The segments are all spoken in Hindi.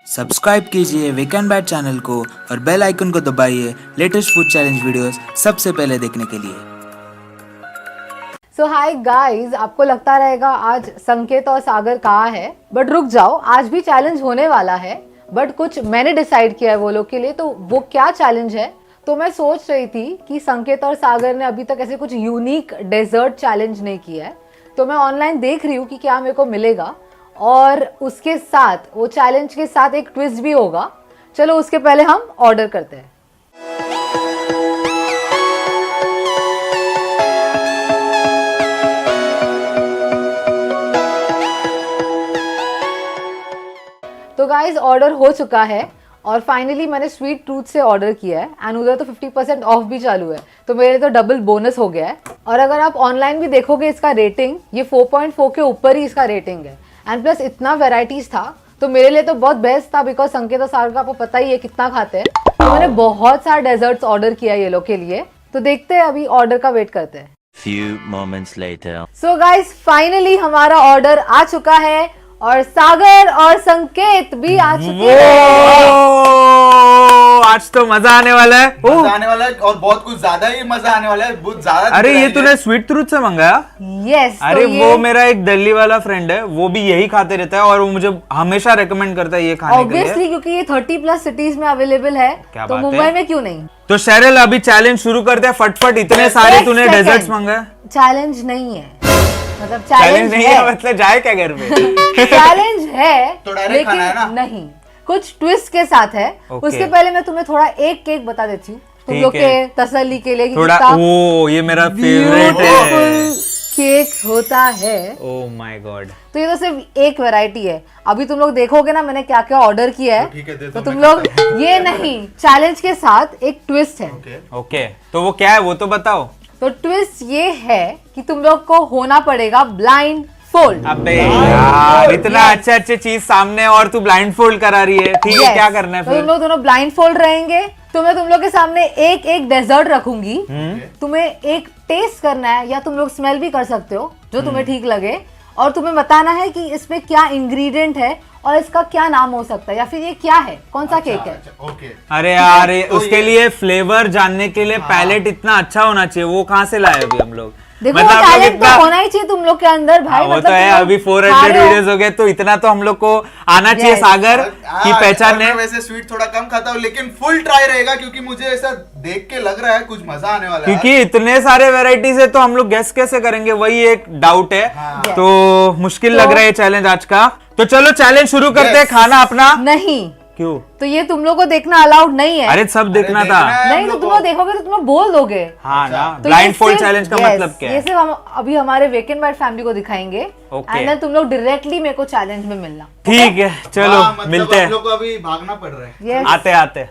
सब्सक्राइब कीजिए वीकेंड बैट चैनल को और बेल आइकन को दबाइए लेटेस्ट फूड चैलेंज वीडियोस सबसे पहले देखने के लिए। सो हाय गाइस, आपको लगता रहेगा आज संकेत और सागर कहाँ है, बट रुक जाओ, आज भी चैलेंज होने वाला है। बट कुछ मैंने डिसाइड किया है वो लोग के लिए। तो वो क्या चैलेंज है, तो मैं सोच रही थी कि संकेत और सागर ने अभी तक ऐसे कुछ यूनिक डेजर्ट चैलेंज नहीं किया है, तो मैं ऑनलाइन देख रही हूँ कि क्या मेरे को मिलेगा। और उसके साथ वो चैलेंज के साथ एक ट्विस्ट भी होगा। चलो उसके पहले हम ऑर्डर करते हैं। तो गाइज ऑर्डर हो चुका है और फाइनली मैंने स्वीट ट्रूथ से ऑर्डर किया है एंड उधर तो 50% ऑफ भी चालू है, तो मेरे तो डबल बोनस हो गया है। और अगर आप ऑनलाइन भी देखोगे इसका रेटिंग, ये 4.4 के ऊपर ही इसका रेटिंग है एंड प्लस इतना वेराइटीज था, तो मेरे लिए तो बहुत बेस्ट था। बिकॉज संकेत और सागर का आपको पता ही है कितना खाते हैं, तो मैंने बहुत सारे डेजर्ट्स ऑर्डर किया ये लोग के लिए। तो देखते हैं, अभी ऑर्डर का वेट करते हैं। Few moments later. So guys finally हमारा ऑर्डर आ चुका है और सागर और संकेत भी आ चुके हैं। आज तो मजा आने वाला है। मजा आने वाला है और बहुत कुछ ज्यादा ही मजा आने वाला है, बहुत ज्यादा। अरे ये तूने स्वीट ट्रूथ से मंगाया? यस। अरे वो मेरा एक दिल्ली वाला फ्रेंड है, वो भी यही खाते रहता है और वो मुझे हमेशा रेकमेंड करता है ये खाने के लिए। ऑब्वियसली क्योंकि ये 30+ सिटीज में अवेलेबल है, क्या तो बात मुंबई है? में क्यों नहीं। तो शेरल अभी चैलेंज शुरू करते हैं फटफट। इतने सारे तूने डेजर्ट्स मंगाए। चैलेंज नहीं है, मतलब चैलेंज नहीं है मतलब जाए क्या घर पे? चैलेंज है तो डायरेक्ट लेकिन खाना है ना? नहीं, कुछ ट्विस्ट के साथ है। Okay. उसके पहले मैं तुम्हें थोड़ा एक केक बता देती हूँ तुम ठीक लोग है। के तसल्ली के लिए कि थोड़ा कितना ओ ये मेरा फेवरेट है। beautiful केक होता है। Oh my God. तो ये तो सिर्फ एक वैरायटी है। अभी तुम लोग देखोगे ना मैंने क्या क्या ऑर्डर किया है, ठीक है, दे तो दो, तुम मैं लोग ये नहीं, चैलेंज के साथ एक ट्विस्ट है। ओके तो वो क्या है वो तो बताओ। तो ट्विस्ट ये है कि तुम लोग को होना पड़ेगा ब्लाइंड फोल्ड। अबे यार इतना अच्छे अच्छे चीज सामने और तू ब्लाइंड फोल्ड करा रही है। ठीक है क्या करना है तो तुम फिर? लोग दोनों ब्लाइंड फोल्ड रहेंगे। तो मैं तुम लोग के सामने एक एक डेजर्ट रखूंगी, तुम्हें एक टेस्ट करना है या तुम लोग स्मेल भी कर सकते हो जो तुम्हें ठीक लगे, और तुम्हें बताना है कि इसमें क्या इंग्रेडिएंट है और इसका क्या नाम हो सकता है या फिर ये क्या है, कौन सा केक है। ओके। अरे यार उसके लिए फ्लेवर जानने के लिए पैलेट इतना अच्छा होना चाहिए, वो कहाँ से लाए अभी हम लोग? देखो मतलब वो हम लोग टैलेंट तो इतना- होना ही चाहिए तुम लोग के अंदर भाई। हाँ, वो मतलब तो है। तुम लोग अभी खा 400 रहे हो। वीडियोस हो गए तो इतना तो हम लोग को आना चाहिए Yes. सागर की पहचान है। वैसे स्वीट थोड़ा कम खाता हूँ लेकिन फुल ट्राई रहेगा, क्योंकि मुझे ऐसा देख के लग रहा है कुछ मजा आने वाला है। क्योंकि इतने सारे वेराइटीज है तो हम लोग गेस कैसे करेंगे, वही एक डाउट है। हाँ। तो मुश्किल लग रहा है चैलेंज आज का। तो चलो चैलेंज शुरू करते हैं। खाना अपना नहीं, क्यों? तो ये तुम लोग को देखना अलाउड नहीं है। अरे सब देखना था। नहीं तो तुम लोग देखोगे तो तुम लोग बोल दोगे। हाँ ना, तो ब्लाइंड ये फोल्ड सिर्फ- चैलेंज का yes, मतलब क्या ये है? सिर्फ हम अभी हमारे वीकेंड बाइट फैमिली को दिखाएंगे Okay. एंड देन तुम लोग डायरेक्टली मेरे को चैलेंज में मिलना। ठीक है चलो मिलते हम हैं। लोग को अभी भागना पड़ रहा है। Yes. आते आते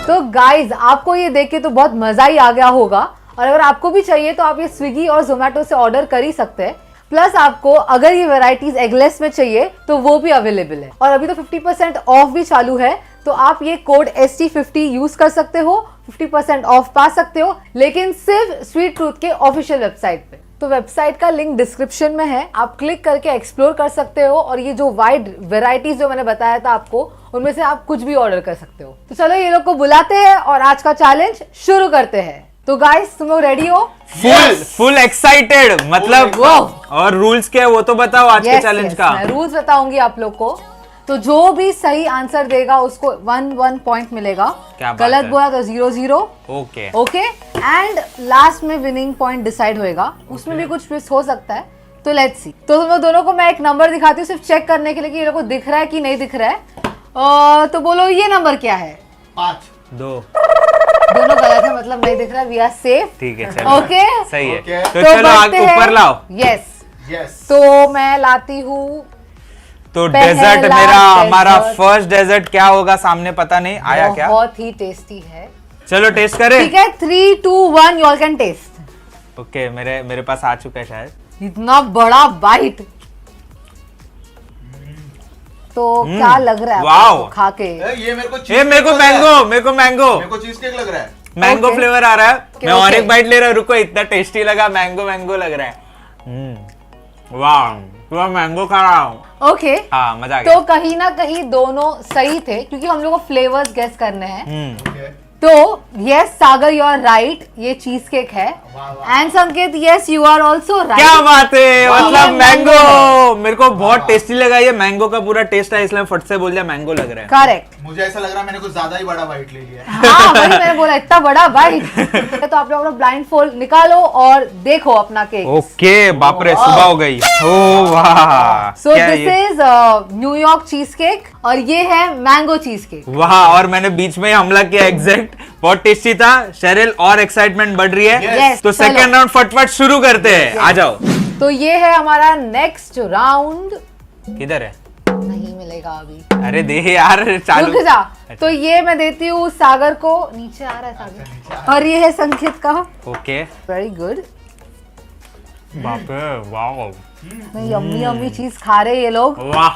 तो गाइज आपको ये देख के तो बहुत मजा ही आ गया होगा, और अगर आपको भी चाहिए तो आप ये स्विगी और जोमेटो से ऑर्डर कर ही सकते हैं। प्लस आपको अगर ये वैरायटीज एगलेस में चाहिए तो वो भी अवेलेबल है, और अभी तो 50% ऑफ भी चालू है। तो आप ये कोड ST50 यूज कर सकते हो, 50% ऑफ पा सकते हो, लेकिन सिर्फ स्वीट ट्रूथ के ऑफिशियल वेबसाइट पे। तो वेबसाइट का लिंक डिस्क्रिप्शन में है, आप क्लिक करके एक्सप्लोर कर सकते हो, और ये जो वाइड वेराइटीज जो मैंने बताया था आपको, उनमें से आप कुछ भी ऑर्डर कर सकते हो। तो चलो ये लोग को बुलाते हैं और आज का चैलेंज शुरू करते हैं। तो गाइस तुम लोग रेडी हो? फुल एक्साइटेड मतलब वो और रूल्स क्या है वो तो बताओ आज के चैलेंज का। मैं रूल्स बताऊंगी आप लोग को। तो जो भी सही आंसर देगा उसको 1 पॉइंट मिलेगा, क्या बात गलत है। बोला तो 0 ओके ओके। एंड लास्ट में विनिंग पॉइंट डिसाइड होएगा, उसमें भी कुछ ट्विस्ट हो सकता है। तो लेट्स सी। तो तुम लोग दोनों को मैं एक नंबर दिखाती हूँ सिर्फ चेक करने के लिए कि ये लोग को दिख रहा है कि नहीं दिख रहा है। तो बोलो ये नंबर क्या है? 5 2 दोनों गलत है, मतलब नहीं दिख रहा है। We are safe. ठीक है चलो ओके सही है। Okay. तो चलो आगे ऊपर लाओ। यस। यस। तो मैं लाती हूँ तो पहला डेजर्ट मेरा हमारा dessert। फर्स्ट डेजर्ट क्या होगा सामने पता नहीं आया क्या। बहुत ही टेस्टी है। चलो टेस्ट करें। ठीक है 3 2 1 you all can test. Okay मेरे पास आ चुका है शायद। इतना बड़ा बाइट तो क्या लग रहा है वाओ। आपको खा के? ये मेरे को मेरे को मैंगो मेरे को चीज केक लग रहा है। Mango Okay. फ्लेवर आ रहा है। मैं और okay. एक बाइट ले रहा हूँ, रुको। इतना टेस्टी लगा, मैंगो लग रहा है। वाह पूरा मैंगो खा रहा हूँ। ओके हाँ मजा आ गया। तो कहीं ना कहीं दोनों सही थे क्योंकि हम लोग को फ्लेवर्स गेस करने हैं। Okay. तो yes Sagar you are right, ये चीज केक है। And Sanket yes you are also right. क्या बात है, वाह। मतलब ये मैंगो mango मेरे को बहुत टेस्टी लगा। ये मैंगो का पूरा टेस्ट है, इसलिए फट से बोल दिया मैंगो लग रहा है। करेक्ट। मुझे ऐसा लग रहा है मैंने कुछ ज्यादा ही बड़ा बाइट ले लिया है। हाँ वही मैंने बोला, इतना बड़ा बाइट। तो आप लोग अपना ब्लाइंड फोल्ड निकालो और देखो अपना केक। ओके बाप रे, सुबह हो गई। ओ वाह सो क्या दिस ये? इज न्यूयॉर्क चीज केक और ये है मैंगो चीज केक। वाह, और मैंने बीच में ही हमला किया एग्जैक्ट। बहुत टेस्टी था। शेरिल और एक्साइटमेंट बढ़ रही है। Yes, तो चलो। सेकेंड राउंड फटफट शुरू करते हैं। आ जाओ। तो ये है हमारा नेक्स्ट राउंड। किधर है? नहीं मिलेगा अभी, अरे दे यार चालू। रुक जा। तो ये मैं देती हूँ सागर को। नीचे आ रहा है सागर। और ये है संकेत का। Okay very good. बाप रे वाह यम्मी यम्मी चीज खा रहे ये लोग। वाह।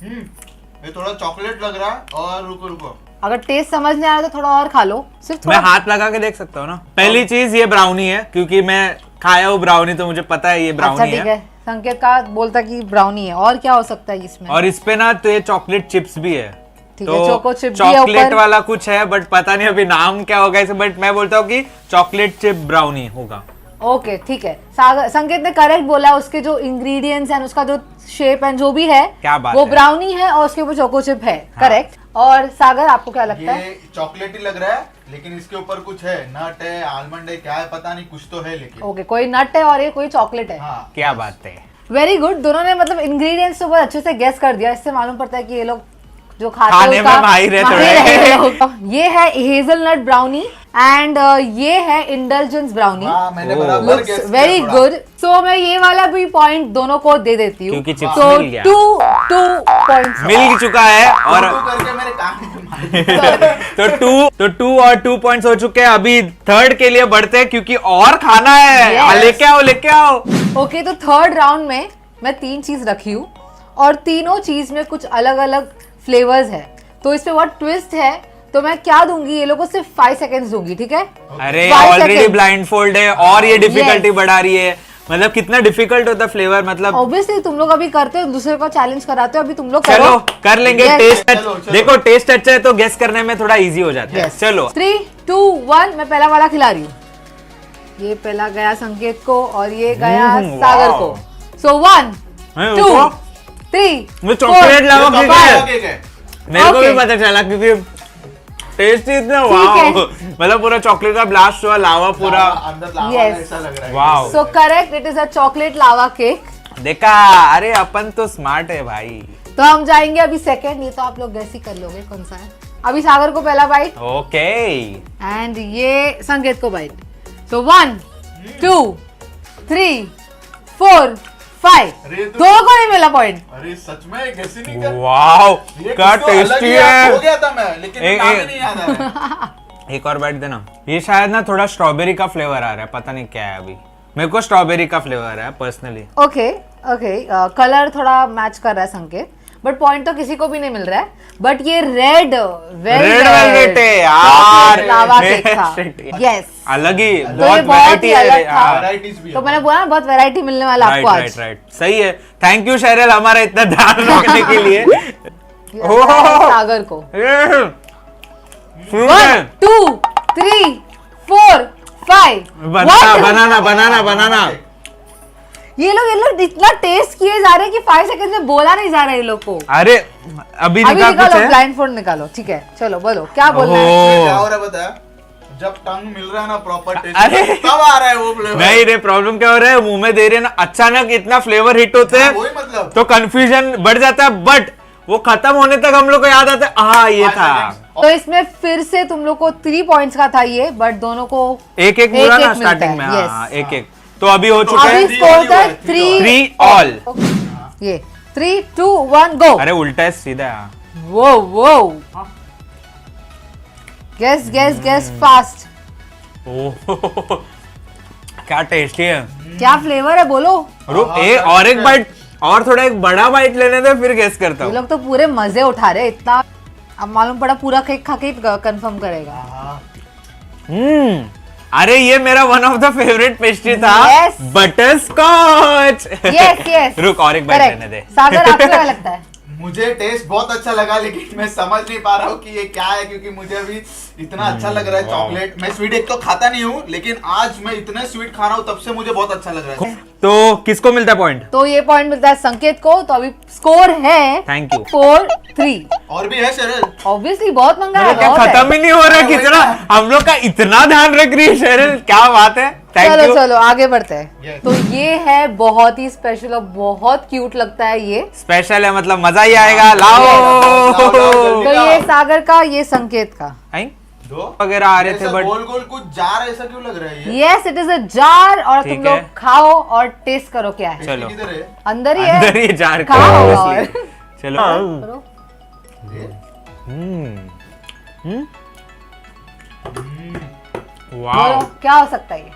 ये थोड़ा चॉकलेट लग रहा है। और रुको अगर टेस्ट समझ नहीं आ रहा तो थोड़ा और खा लो, सिर्फ मैं थोड़ा। हाथ लगा के देख सकता हूँ ना। पहली चीज ये ब्राउनी है, क्योंकि मैं खाया हूँ ब्राउनी, तो मुझे पता है ये अच्छा ब्राउनी ठीक है। है, संकेत का बोलता कि ब्राउनी है। और क्या हो सकता है इसमें? और इस पे ना तो ये चॉकलेट चिप्स भी है। ठीक है, चोको चिप भी है चॉकलेट ऊपर। वाला कुछ है, बट पता नहीं अभी नाम क्या होगा इसे। बट मैं बोलता हूँ कि चॉकलेट चिप ब्राउनी होगा। ओके ठीक है, सागर संकेत ने करेक्ट बोला। उसके जो इंग्रेडिएंट्स हैं, उसका जो शेप एंड जो भी है, क्या बात वो है। ब्राउनी है और उसके ऊपर चोको चिप है। करेक्ट। और सागर आपको क्या लगता है? ये चॉकलेट ही लग रहा है, लेकिन इसके ऊपर कुछ है। नट है, आलमंड है, क्या है पता नहीं, कुछ तो है लेकिन। ओके, कोई नट है और ये कोई चॉकलेट है। हाँ क्या बात है। Very good. दोनों ने मतलब इंग्रेडिएंट्स तो बहुत अच्छे से गेस कर दिया। इससे मालूम पड़ता है कि ये लोग जो खाते हैं खाने में उसका माहिर है माहिर थोड़े। है ये लोग। ये है हेजलनट ब्राउनी एंड ये है इंडल्जेंस ब्राउनी। हाँ, मैंने Oh. बराबर लुक्स guess किया वेरी थोड़ा। गुड। सो मैं ये वाला भी पॉइंट दोनों को दे देती हूँ। क्योंकि चिप्स तो मिल गया। 2 पॉइंट्स मिल चुका है। और टू करके मेरे कान में मार। तो 2 और 2 पॉइंट्स हो चुके हैं। अभी थर्ड के लिए बढ़ते हैं, क्योंकि और खाना है। Yes. लेके आओ। ओके, तो थर्ड राउंड में मैं 3 चीज रखी हूँ और तीनों चीज में कुछ अलग अलग फ्लेवर्स है। तो इसमें बहुत ट्विस्ट है। तो मैं क्या दूंगी, ये लोगों को सिर्फ 5 सेकेंड्स दूंगी। ठीक है, अरे 5 ऑलरेडी seconds। ब्लाइंड फोल्ड है और ये डिफिकल्टी Yes. बढ़ा रही है। मतलब कितना डिफिकल्ट होता फ्लेवर, मतलब ऑब्वियसली तुम लोग अभी करते हो, दूसरे को चैलेंज कराते हो। अभी तुम लोग चलो करो। कर लेंगे। Yes. टेस्ट चलो, चलो। देखो, टेस्ट अच्छा है तो गेस करने में थोड़ा इजी हो जाता है। Yes. चलो 3 2 1 मैं पहला वाला खिला रही हूँ। ये पहला गया संकेत को और ये गया सागर wow. को। सो 1 हैं, 2 रुको। 3 मुझे चॉकलेट लावा ये क्योंकि चॉकलेट केक है। मेरे को भी Okay. पता चला, क्योंकि टेस्ट ही इतना ठीक है। वाव। मतलब पूरा चॉकलेट का ब्लास्ट हुआ, लावा पूरा। अंदर लावा Yes. ऐसा लग रहा है। Wow. So correct, it is a chocolate lava cake. देखा, अरे अपन तो स्मार्ट है भाई। तो हम जाएंगे अभी सेकंड। ये तो आप लोग गैस ही कर लोगे कौन सा है। अभी सागर को पहला बाइट ओके एंड ये संकेत को बाइट। सो 1 2 3 4 5 अरे तो- दोनों को नहीं मिला पॉइंट। अरे सच में कैसे नहीं कर वाव, ये क्या कुछ तो अलग टेस्टी ही है। हो गया था मैं, लेकिन एक- नाम ही एक- नहीं याद आ रहा है। एक और बाइट देना। ये शायद ना थोड़ा स्ट्रॉबेरी का फ्लेवर आ रहा है, पता नहीं क्या है अभी। मेरे को स्ट्रॉबेरी का फ्लेवर है पर्सनली। ओके ओके, कलर थोड़ा मैच कर रहा है संकेत, बट पॉइंट तो किसी को भी नहीं मिल रहा है। बट ये रेड रेड वेलवेट है यार। लावा केक था। Shit. यस, अलग ही तो ये बहुत बहुत वैरायटी ही है। अलग था। हाँ। Varieties भी तो है। मैंने बोला ना बहुत वैरायटी मिलने वाला राइट आपको राइट आज। राइट, सही है। थैंक यू शेरल, हमारा इतना ध्यान रखने के लिए। सागर को फ्रूट है। 1 2 3 4 5 बनाना बनाना बनाना। ये लोग इतना टेस्ट किए जा रहे हैं कि 5 सेकंड में बोला नहीं जा रहा है ये लोग को। अरे अभी अभी निकाल कुछ निकालो, है। ब्लाइंड फोल्ड निकालो। ठीक है, चलो बोलो क्या बोलना है। ओह। क्या हो रहा है बताया? जब टंग मिल रहा है ना प्रॉपर अरे। टेस्ट, तब आ रहा है वो फ्लेवर। नहीं रे, प्रॉब्लम क्या हो रहा है, मुंह में दे रहे हैं ना, अचानक इतना फ्लेवर हिट होते हैं वही मतलब। तो कंफ्यूजन बढ़ जाता है। बट वो खत्म होने तक हम लोग को याद आता है, हाँ ये था। तो इसमें फिर से तुम लोग को 3 पॉइंट्स का था ये, बट दोनों को एक एक पूरा ना मिलता स्टार्टिंग में। है। हाँ Yes. एक एक। तो अभी हो चुके अभी हैं three स्कोर all था हुआ है, 3 3 ऑल। ये 3, 2, 1 गो। अरे उल्टा है सीधा है। वो गेस गेस गेस फास्ट। ओह क्या टेस्टी है। क्या फ्लेवर है बोलो। रुक और एक बाइट और थोड़ा एक बड़ा बाइट लेने दे फिर गेस करता ये हूँ। लोग तो पूरे मजे उठा रहे हैं इतना। अब मालूम पड़ा पूरा केक खा के कंफर्म करेगा। अरे ये मेरा one of the favourite pastry था। Yes. Butterscotch. यस रुक और एक बाइट लेने दे। सागर आपको क्या लगता है? मुझे टेस्ट बहुत अच्छा लगा लेकिन मैं समझ नहीं पा रहा हूँ कि ये क्या है, क्योंकि मुझे अभी इतना अच्छा लग रहा है चॉकलेट। मैं स्वीट एक तो खाता नहीं हूँ, लेकिन आज मैं इतने स्वीट खा रहा हूँ तब से मुझे बहुत अच्छा लग रहा है। तो किसको मिलता है पॉइंट? तो ये पॉइंट मिलता है संकेत को। तो अभी स्कोर है थैंक यू। 4-3। और भी है शेरल। ऑब्वियसली बहुत महंगा है, क्या बहुत है। खत्म ही नहीं हो रहा है कितना हम लोग का इतना ध्यान रख रही है शेरल, क्या बात है। थैंक चलो यू। चलो आगे बढ़ते हैं। Yes. तो ये है बहुत ही स्पेशल और बहुत क्यूट लगता है ये। स्पेशल है मतलब मजा ही आएगा। लाओ लाओ, तो ये सागर का, ये संकेत का। आई? दो वगैरह आ रहे थे ऐसा बट गोल गोल कुछ जार ऐसा क्यों लग रहा है ये? Yes it is a jar और ठीक तुम लोग है। खाओ और टेस्ट करो क्या है। चलो। किधर है? अंदर ही है। अंदर ही जार का खाओ obviously। और चलो। करो। वाह बोलो क्या हो सकता है ये?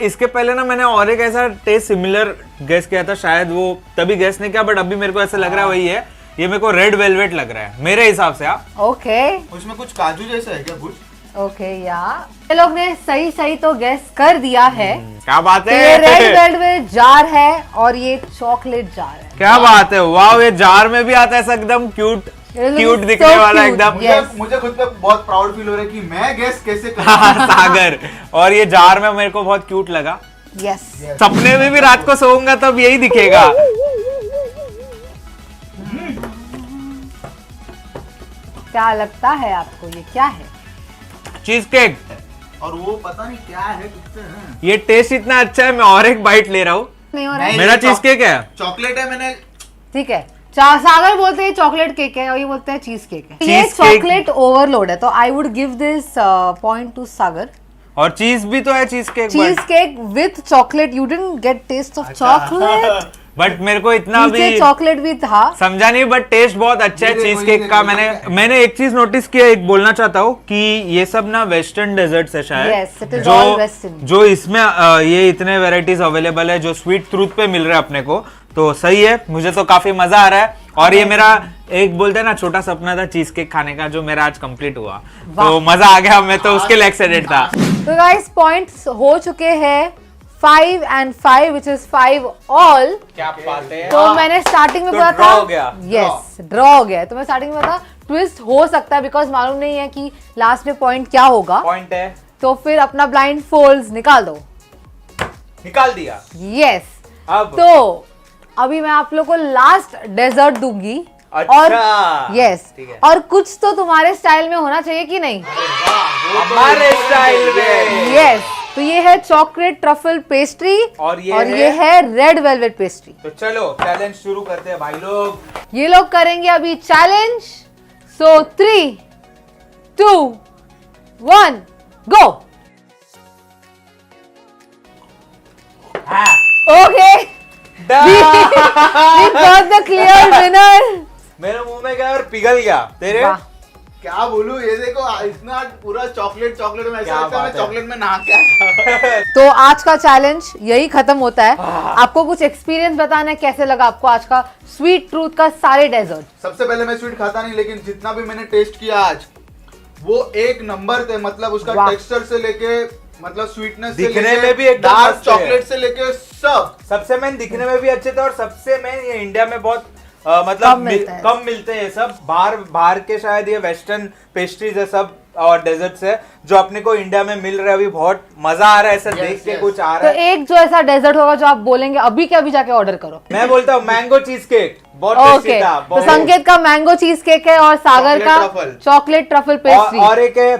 इसके पहले ना मैंने और एक ऐसा टेस्ट सिमिलर गेस किया था, शायद वो तभी गेस नहीं किया बट अभी मेरे को ऐसा लग रहा है वही है। ये मेरे को रेड वेलवेट लग रहा है मेरे हिसाब से। ओके उसमें कुछ काजू जैसा है क्या कुछ? ओके या ये लोग ने सही सही तो गेस कर दिया है। क्या बात तो ये रेड है। वेलवेट जार है और ये चॉकलेट जार है। क्या बात है। वाह ये जार में भी आता है ऐसा एकदम cute It looks cute so दिखने वाला cute. एकदम। Yes. मुझे खुद पे बहुत प्राउड फील हो रहा है कि मैं गेस कैसे कर हाँ, सागर। और ये जार में मेरे को बहुत क्यूट लगा। यस सपने में भी रात को सोऊंगा तब यही दिखेगा। क्या लगता है आपको ये क्या है? Cheese cake. और वो पता नहीं क्या है किससे है। ये टेस्ट इतना अच्छा है मैं और एक बाइट ले रहा हूँ। नहीं हो रहा है? नहीं। मेरा ये चीज केक है। चॉकलेट है। मैंने ठीक है। सागर बोलते हैं चॉकलेट केक है और ये बोलते हैं चीज केक है। ये Cheese cake- चॉकलेट ओवरलोड है तो I would give this point to Sagar. और चीज भी तो है cheesecake cheesecake with chocolate, you didn't get taste of chocolate. But मेरे को इतना नीचे भी चॉकलेट भी था। समझा नहीं बट टेस्ट बहुत अच्छा है ये देखो, चीज ये केक का। देखो, मैंने एक चीज नोटिस किया, एक बोलना चाहता हूँ कि ये सब ना वेस्टर्न डेजर्ट्स है शायद। Yes, it is all western. जो इसमें ये इतने वेराइटीज अवेलेबल है जो स्वीट ट्रूथ पे मिल रहा है अपने को, तो सही है। मुझे तो काफी मजा आ रहा है। और ये मेरा एक बोलते हैं ना छोटा सपना था चीज केक खाने का, जो मेरा आज कंप्लीट हुआ, तो मजा आ गया। मैं तो उसके लिए एक्साइटेड था। तो गाइस पॉइंट्स हो चुके हैं 5 and 5 which is 5 all। क्या बात है। तो मैंने स्टार्टिंग में तो बोला draw था हो गया। यस ड्रॉ हो गया। तो मैं स्टार्टिंग में बोला ट्विस्ट हो सकता है बिकॉज मालूम नहीं है कि लास्ट में पॉइंट क्या होगा। पॉइंट है, तो फिर अपना ब्लाइंड फोल्ड्स निकाल दो। निकाल दिया। यस अब तो अभी मैं आप लोग को लास्ट डेजर्ट दूंगी। अच्छा। और यस ठीक है। और कुछ तो तुम्हारे स्टाइल में होना चाहिए कि नहीं? हमारे स्टाइल में। यस तो ये है चॉकलेट ट्रफल पेस्ट्री और ये है रेड वेलवेट पेस्ट्री। तो चलो चैलेंज शुरू करते हैं भाई लोग। ये लोग करेंगे अभी challenge. So 3, 2, 1 go. Okay we got the clear winner। मेरे मुंह में गया और पिघल गया। तेरे वाह। क्या बोलूं, ये देखो इतना पूरा चॉकलेट चॉकलेट में, ऐसा क्या लगता है मैं बात है। चॉकलेट में नहा के आया। तो आज का चैलेंज यही खत्म होता है। आपको कुछ एक्सपीरियंस बताना है, कैसे लगा आपको आज का स्वीट ट्रूथ का सारे डेजर्ट? सबसे पहले मैं स्वीट खाता नहीं, लेकिन जितना भी मैंने टेस्ट किया आज वो एक नंबर थे। मतलब उसका वाह। टेक्सचर से लेके, मतलब स्वीटनेस से दिखने लेके, में भी एकदम डार्क मस्त है। चॉकलेट से लेके सब। सबसे मेन दिखने में भी अच्छे थे और सबसे मेन ये इंडिया में बहुत कम मतलब मिलता है। कम मिलते हैं ये सब। बाहर के शायद ये वेस्टर्न पेस्ट्रीज है सब और डेजर्ट्स है जो अपने को इंडिया में मिल रहा है। अभी बहुत मजा आ रहा है ऐसा Yes, देख के yes. कुछ आ तो रहा है। एक जो ऐसा डेजर्ट होगा जो आप बोलेंगे अभी के अभी जाके ऑर्डर करो। मैं बोलता हूँ मैंगो चीज केक बहुत ओके टेस्टी था। तो बहुत। संकेत का मैंगो चीज केक है और सागर Chocolate का truffle। Chocolate truffle pastry. और एक है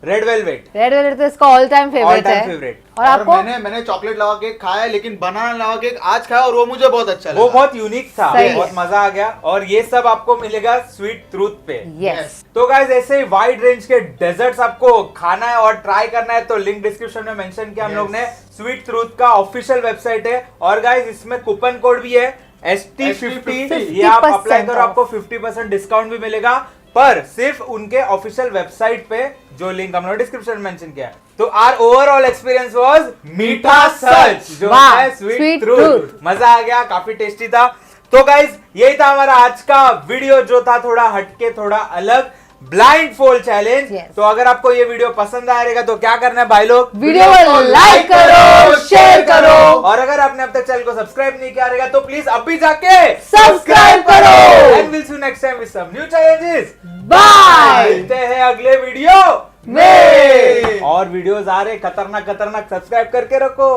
रेड वेलवेट, रेड वेलवेट तो इसका all time all favourite time है। फेवरेट। और आपको मैंने चॉकलेट लगा केक खाया है, लेकिन बनाना लगा केक आज खाया और वो मुझे बहुत अच्छा लगा। वो बहुत यूनिक था, सही है। बहुत मजा आ गया। और ये सब आपको मिलेगा स्वीट ट्रूथ पे। यस तो गाइज ऐसे ही वाइड रेंज के डेजर्ट्स आपको खाना है और ट्राई करना है तो लिंक डिस्क्रिप्शन में मेंशन किया हम Yes. लोग ने। स्वीट ट्रूथ का ऑफिशियल वेबसाइट है और गाइज इसमें कूपन कोड भी है ST50 ये आप अप्लाई करो, आपको 50% डिस्काउंट भी मिलेगा, पर सिर्फ उनके ऑफिशियल वेबसाइट पे, जो लिंक हमने डिस्क्रिप्शन में मेंशन किया है। तो आर ओवरऑल एक्सपीरियंस वाज मीठा सच, जो वाह, है स्वीट sweet ट्रूथ। truth। मजा आ गया, काफी टेस्टी था। तो गाइज यही था हमारा आज का वीडियो, जो था थोड़ा हटके, थोड़ा अलग, ब्लाइंड फोल्ड चैलेंज। Yes। तो अगर आपको ये वीडियो पसंद आएगा तो क्या करना है भाई लोग? वीडियो को लाइक करो, शेयर करो, और अगर आपने अब तक चैनल को सब्सक्राइब नहीं किया रहेगा तो प्लीज अभी जाके सब्सक्राइब करो। And will see you next time with some new challenges. Bye. मिलते हैं अगले वीडियो में। और वीडियोस आ रहे खतरनाक खतरनाक, सब्सक्राइब करके रखो।